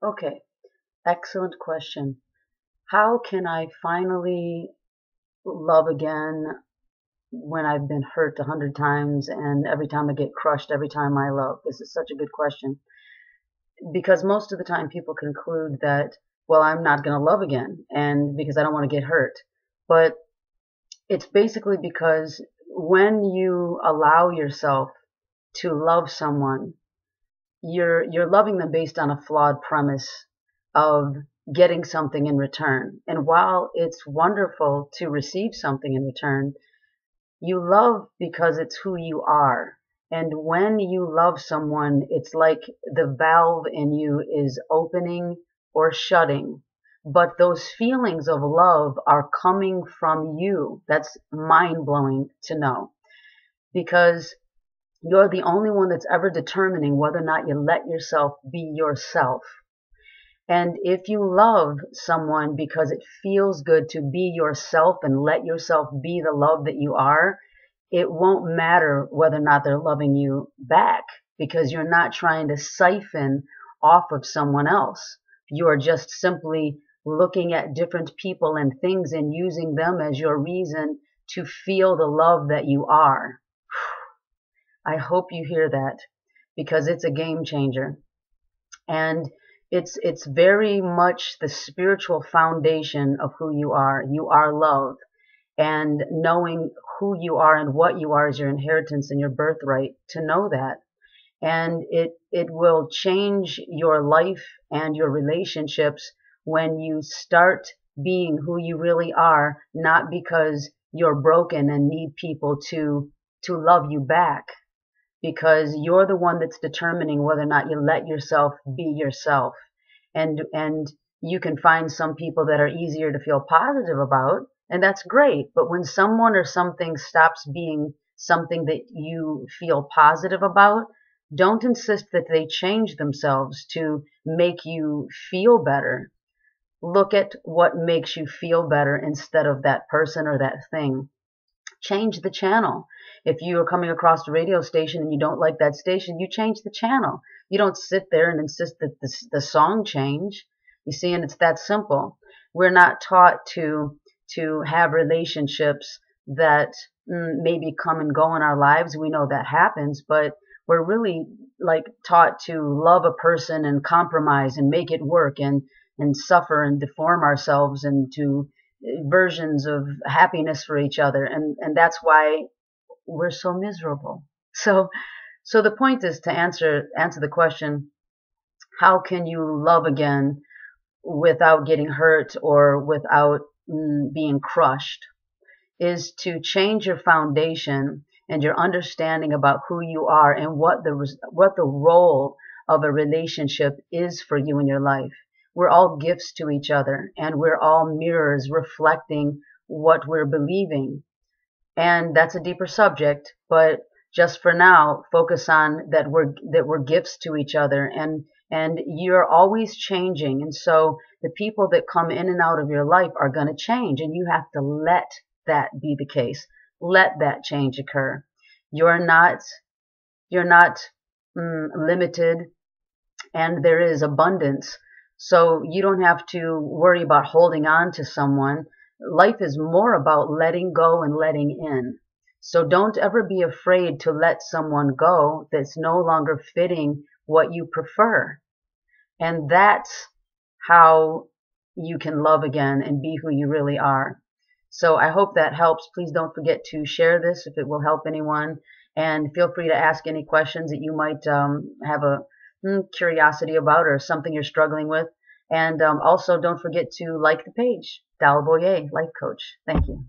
Okay, excellent question. How can I finally love again when I've been hurt 100 times and every time I get crushed every time I love? This is such a good question because most of the time people conclude that, well, I'm not going to love again and because I don't want to get hurt. But it's basically because when you allow yourself to love someone, you're loving them based on a flawed premise of getting something in return. And while it's wonderful to receive something in return, you love because it's who you are. And when you love someone, it's like the valve in you is opening or shutting. But those feelings of love are coming from you. That's mind blowing to know because you're the only one that's ever determining whether or not you let yourself be yourself. And if you love someone because it feels good to be yourself and let yourself be the love that you are, it won't matter whether or not they're loving you back because you're not trying to siphon off of someone else. You are just simply looking at different people and things and using them as your reason to feel the love that you are. I hope you hear that because it's a game changer. And it's very much the spiritual foundation of who you are. You are love. And knowing who you are and what you are is your inheritance and your birthright to know that. And it will change your life and your relationships when you start being who you really are, not because you're broken and need people to love you back, because you're the one that's determining whether or not you let yourself be yourself. And you can find some people that are easier to feel positive about, and that's great. But when someone or something stops being something that you feel positive about, don't insist that they change themselves to make you feel better. Look at what makes you feel better instead of that person or that thing. Change the channel. If you are coming across a radio station and you don't like that station, you change the channel. You don't sit there and insist that the song change. You see, and it's that simple. We're not taught to have relationships that maybe come and go in our lives. We know that happens, but we're really like taught to love a person and compromise and make it work and suffer and deform ourselves into versions of happiness for each other, and that's why we're so miserable. So the point is to answer the question, how can you love again without getting hurt or without being crushed, is to change your foundation and your understanding about who you are and what the role of a relationship is for you in your life. We're all gifts to each other, and we're all mirrors reflecting what we're believing. And that's a deeper subject, but just for now, focus on that we're gifts to each other, and you're always changing. And so the people that come in and out of your life are going to change, and you have to let that be the case. Let that change occur. You're not limited, and there is abundance. So you don't have to worry about holding on to someone. Life is more about letting go and letting in. So don't ever be afraid to let someone go that's no longer fitting what you prefer. And that's how you can love again and be who you really are. So I hope that helps. Please don't forget to share this if it will help anyone. And feel free to ask any questions that you might have a curiosity about or something you're struggling with. And also don't forget to like the page, Dal Boyer, Life Coach. Thank you.